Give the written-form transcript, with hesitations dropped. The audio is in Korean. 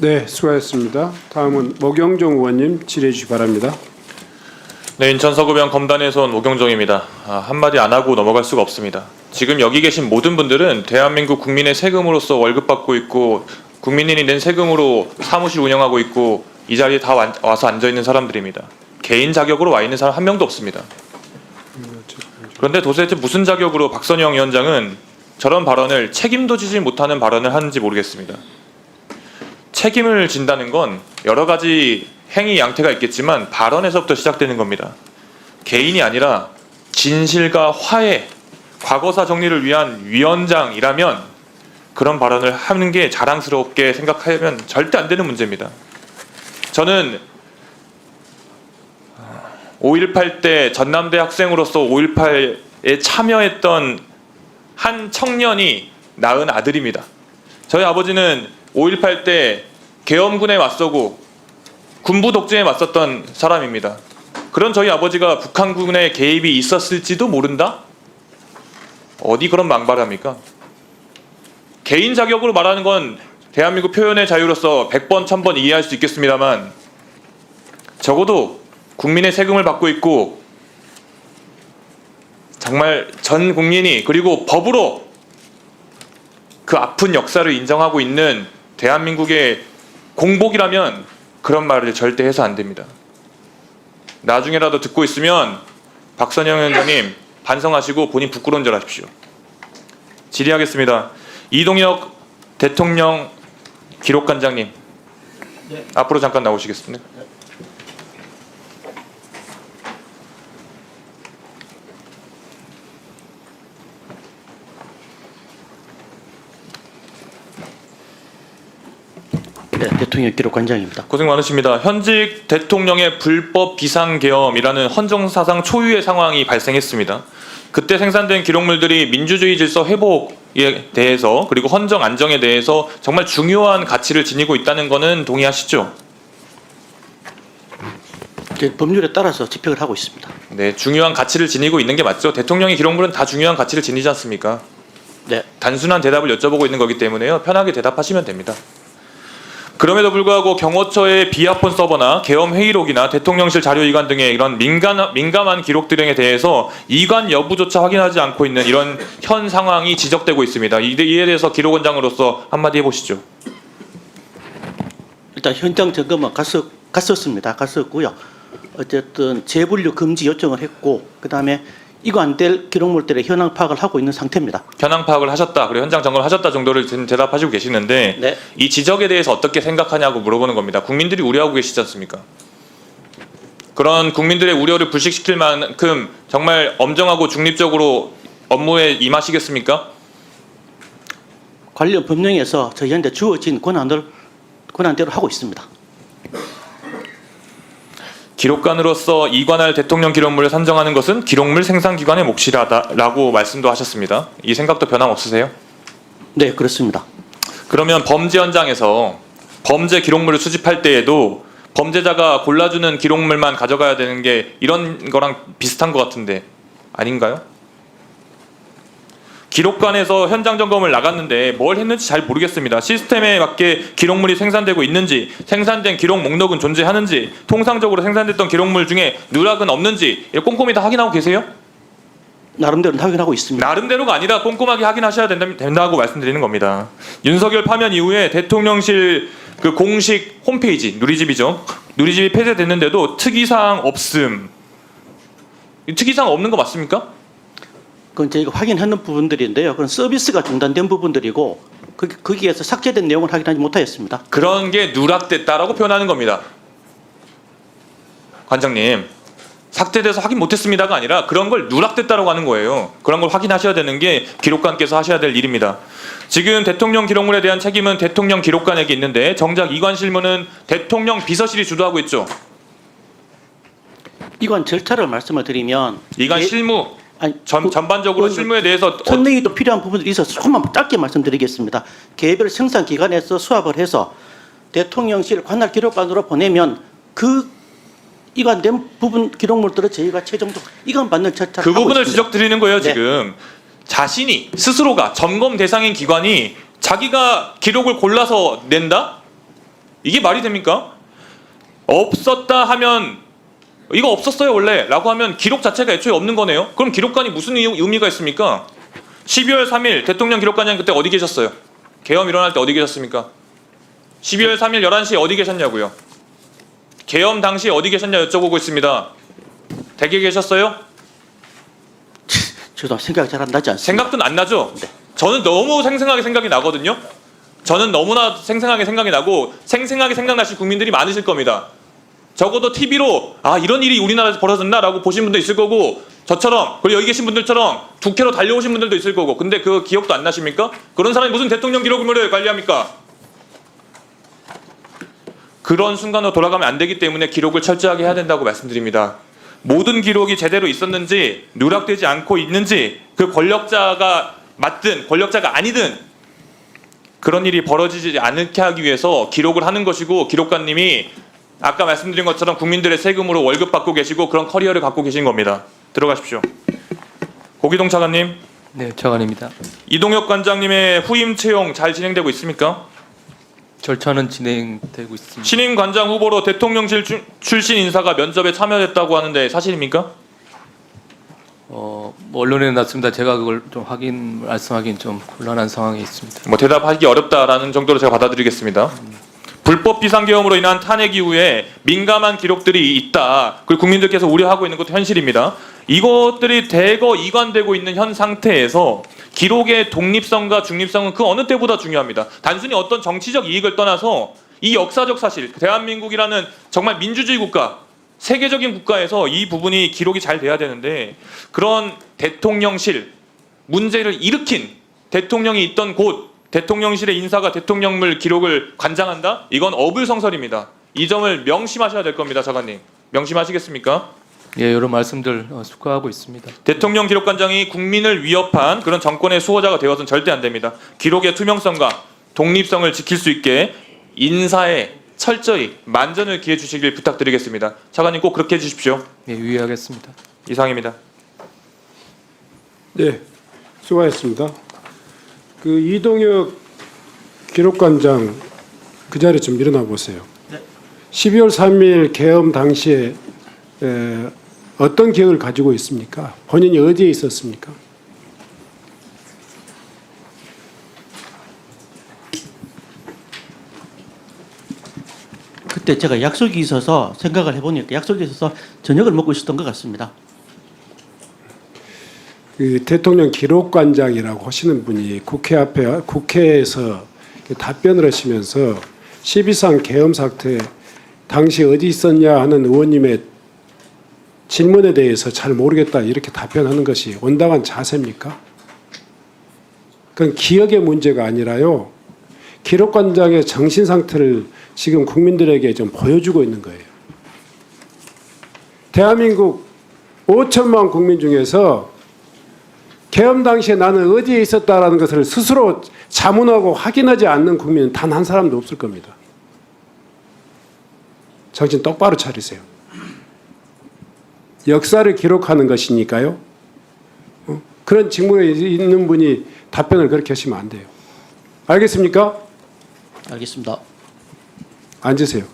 네, 수고하셨습니다. 다음은 모경정 의원님 질의해 주시기 바랍니다. 네, 인천 서구병 검단에서 온 오경정입니다. 한마디 안 하고 넘어갈 수가 없습니다. 지금 여기 계신 모든 분들은 대한민국 국민의 세금으로서 월급 받고 있고 국민이 낸 세금으로 사무실 운영하고 있고 이 자리에 다 와서 앉아 있는 사람들입니다. 개인 자격으로 와 있는 사람 한 명도 없습니다. 그런데 도대체 무슨 자격으로 박선영 위원장은 저런 발언을 책임도 지지 못하는 발언을 하는지 모르겠습니다. 책임을 진다는 건 여러 가지 행위 양태가 있겠지만 발언에서부터 시작되는 겁니다. 개인이 아니라 진실과 화해, 과거사 정리를 위한 위원장이라면 그런 발언을 하는 게 자랑스럽게 생각하면 절대 안 되는 문제입니다. 저는 5.18 때 전남대 학생으로서 5.18에 참여했던 한 청년이 낳은 아들입니다. 저희 아버지는 5.18 때 계엄군에 맞서고 군부 독재에 맞섰던 사람입니다. 그런 저희 아버지가 북한군의 개입이 있었을지도 모른다? 어디 그런 망발합니까? 개인 자격으로 말하는 건 대한민국 표현의 자유로서 100번, 1000번 이해할 수 있겠습니다만 적어도 국민의 세금을 받고 있고 정말 전 국민이 그리고 법으로 그 아픈 역사를 인정하고 있는 대한민국의 공복이라면 그런 말을 절대 해서 안 됩니다. 나중에라도 듣고 있으면 박선영 위원장님 반성하시고 본인 부끄러운 줄 아십시오. 질의하겠습니다. 이동혁 대통령 기록관장님, 네. 앞으로 잠깐 나오시겠습니다. 네, 대통령 기록관장입니다. 고생 많으십니다. 현직 대통령의 불법 비상계엄이라는 헌정사상 초유의 상황이 발생했습니다. 그때 생산된 기록물들이 민주주의 질서 회복에 대해서 그리고 헌정 안정에 대해서 정말 중요한 가치를 지니고 있다는 것은 동의하시죠? 법률에 따라서 집행을 하고 있습니다. 네, 중요한 가치를 지니고 있는 게 맞죠? 대통령의 기록물은 다 중요한 가치를 지니지 않습니까? 네. 단순한 대답을 여쭤보고 있는 거기 때문에요. 편하게 대답하시면 됩니다. 그럼에도 불구하고 경호처의 비아폰 서버나 계엄 회의록이나 대통령실 자료 이관 등의 이런 민감한 기록 등에 대해서 이관 여부조차 확인하지 않고 있는 이런 현 상황이 지적되고 있습니다. 이에 대해서 기록원장으로서 한마디 해보시죠. 일단 현장 점검은 갔었고요. 어쨌든 재분류 금지 요청을 했고 그다음에 이관될 기록물들의 현황 파악을 하고 있는 상태입니다. 현황 파악을 하셨다, 그리고 현장 점검을 하셨다 정도를 대답하시고 계시는데 네. 이 지적에 대해서 어떻게 생각하냐고 물어보는 겁니다. 국민들이 우려하고 계시지 않습니까? 그런 국민들의 우려를 불식시킬 만큼 정말 엄정하고 중립적으로 업무에 임하시겠습니까? 관련 법령에서 저희한테 주어진 권한대로 하고 있습니다. 기록관으로서 이관할 대통령 기록물을 선정하는 것은 기록물 생산기관의 몫이라고 말씀도 하셨습니다. 이 생각도 변함없으세요? 네, 그렇습니다. 그러면 범죄 현장에서 범죄 기록물을 수집할 때에도 범죄자가 골라주는 기록물만 가져가야 되는 게 이런 거랑 비슷한 것 같은데 아닌가요? 기록관에서 현장 점검을 나갔는데 뭘 했는지 잘 모르겠습니다. 시스템에 맞게 기록물이 생산되고 있는지, 생산된 기록 목록은 존재하는지, 통상적으로 생산됐던 기록물 중에 누락은 없는지 꼼꼼히 다 확인하고 계세요? 나름대로 확인하고 있습니다. 나름대로가 아니라 꼼꼼하게 확인하셔야 된다고 말씀드리는 겁니다. 윤석열 파면 이후에 대통령실 그 공식 홈페이지, 누리집이죠. 누리집이 폐쇄됐는데도 특이사항 없음. 특이사항 없는 거 맞습니까? 그건 저희가 확인하는 부분들인데요. 그건 서비스가 중단된 부분들이고 거기에서 삭제된 내용을 확인하지 못하였습니다. 그런 게 누락됐다라고 표현하는 겁니다. 관장님, 삭제돼서 확인 못했습니다가 아니라 그런 걸 누락됐다라고 하는 거예요. 그런 걸 확인하셔야 되는 게 기록관께서 하셔야 될 일입니다. 지금 대통령 기록물에 대한 책임은 대통령 기록관에게 있는데 정작 이관 실무는 대통령 비서실이 주도하고 있죠. 이관 절차를 말씀을 드리면 이관 실무 전반적으로 실무에 대해서 설명이 또 필요한 부분들이 있어서 조금만 짧게 말씀드리겠습니다. 개별 생산 기관에서 수합을 해서 대통령실 관할 기록관으로 보내면 그 이관된 부분 기록물들을 저희가 최종적 이관받는 절차를 그 하고 부분을 있습니다. 지적드리는 거예요. 네. 지금 자신이 스스로가 점검 대상인 기관이 자기가 기록을 골라서 낸다? 이게 말이 됩니까? 없었다 하면 이거 없었어요 원래라고 하면 기록 자체가 애초에 없는 거네요. 그럼 기록관이 무슨 의미가 있습니까? 12월 3일 대통령 기록관장 그때 어디 계셨어요? 계엄 일어날 때 어디 계셨습니까? 12월 3일 11시에 어디 계셨냐고요? 계엄 당시 어디 계셨냐 여쭤보고 있습니다. 댁에 계셨어요? 저도 생각이 잘 안 나지 않습니다. 생각도 안 나죠? 네. 저는 너무 생생하게 생각이 나거든요. 저는 너무나 생생하게 생각이 나고 생생하게 생각나실 국민들이 많으실 겁니다. 적어도 TV로 아 이런 일이 우리나라에서 벌어졌나라고 보신 분도 있을 거고 저처럼 그리고 여기 계신 분들처럼 국회로 달려오신 분들도 있을 거고 근데 그 기억도 안 나십니까? 그런 사람이 무슨 대통령 기록물을 관리합니까? 그런 순간으로 돌아가면 안 되기 때문에 기록을 철저하게 해야 된다고 말씀드립니다. 모든 기록이 제대로 있었는지 누락되지 않고 있는지 그 권력자가 맞든 권력자가 아니든 그런 일이 벌어지지 않게 하기 위해서 기록을 하는 것이고 기록관님이 아까 말씀드린 것처럼 국민들의 세금으로 월급 받고 계시고 그런 커리어를 갖고 계신 겁니다. 들어가십시오. 고기동 차관님. 네, 차관입니다. 이동혁 관장님의 후임 채용 잘 진행되고 있습니까? 절차는 진행되고 있습니다. 신임 관장 후보로 대통령실 출신 인사가 면접에 참여했다고 하는데 사실입니까? 뭐 언론에 났습니다. 제가 그걸 좀 말씀하기는 좀 곤란한 상황에 있습니다. 뭐 대답하기 어렵다라는 정도로 제가 받아들이겠습니다. 불법 비상계엄으로 인한 탄핵 이후에 민감한 기록들이 있다. 그리고 국민들께서 우려하고 있는 것도 현실입니다. 이것들이 대거 이관되고 있는 현 상태에서 기록의 독립성과 중립성은 그 어느 때보다 중요합니다. 단순히 어떤 정치적 이익을 떠나서 이 역사적 사실, 대한민국이라는 정말 민주주의 국가, 세계적인 국가에서 이 부분이 기록이 잘 돼야 되는데 그런 대통령실 문제를 일으킨 대통령이 있던 곳 대통령실의 인사가 대통령물 기록을 관장한다? 이건 어불성설입니다. 이 점을 명심하셔야 될 겁니다. 차관님. 명심하시겠습니까? 예, 여러 말씀들 숙고하고 있습니다. 대통령 기록관장이 국민을 위협한 그런 정권의 수호자가 되어서는 절대 안 됩니다. 기록의 투명성과 독립성을 지킬 수 있게 인사에 철저히 만전을 기해 주시길 부탁드리겠습니다. 차관님 꼭 그렇게 해주십시오. 예, 유의하겠습니다. 이상입니다. 네, 수고하셨습니다. 그 이동혁 기록관장 그 자리에 좀 일어나 보세요. 네. 12월 3일 계엄 당시에 어떤 기억을 가지고 있습니까? 본인이 어디에 있었습니까? 그때 제가 약속이 있어서 생각을 해보니까 약속이 있어서 저녁을 먹고 있었던 것 같습니다. 그 대통령 기록관장이라고 하시는 분이 국회에서 답변을 하시면서 12.3 계엄 사태 당시 어디 있었냐 하는 의원님의 질문에 대해서 잘 모르겠다 이렇게 답변하는 것이 온당한 자세입니까? 그건 기억의 문제가 아니라요. 기록관장의 정신 상태를 지금 국민들에게 좀 보여주고 있는 거예요. 대한민국 5천만 국민 중에서 계엄 당시에 나는 어디에 있었다라는 것을 스스로 자문하고 확인하지 않는 국민은 단 한 사람도 없을 겁니다. 정신 똑바로 차리세요. 역사를 기록하는 것이니까요. 그런 직무에 있는 분이 답변을 그렇게 하시면 안 돼요. 알겠습니까? 알겠습니다. 앉으세요.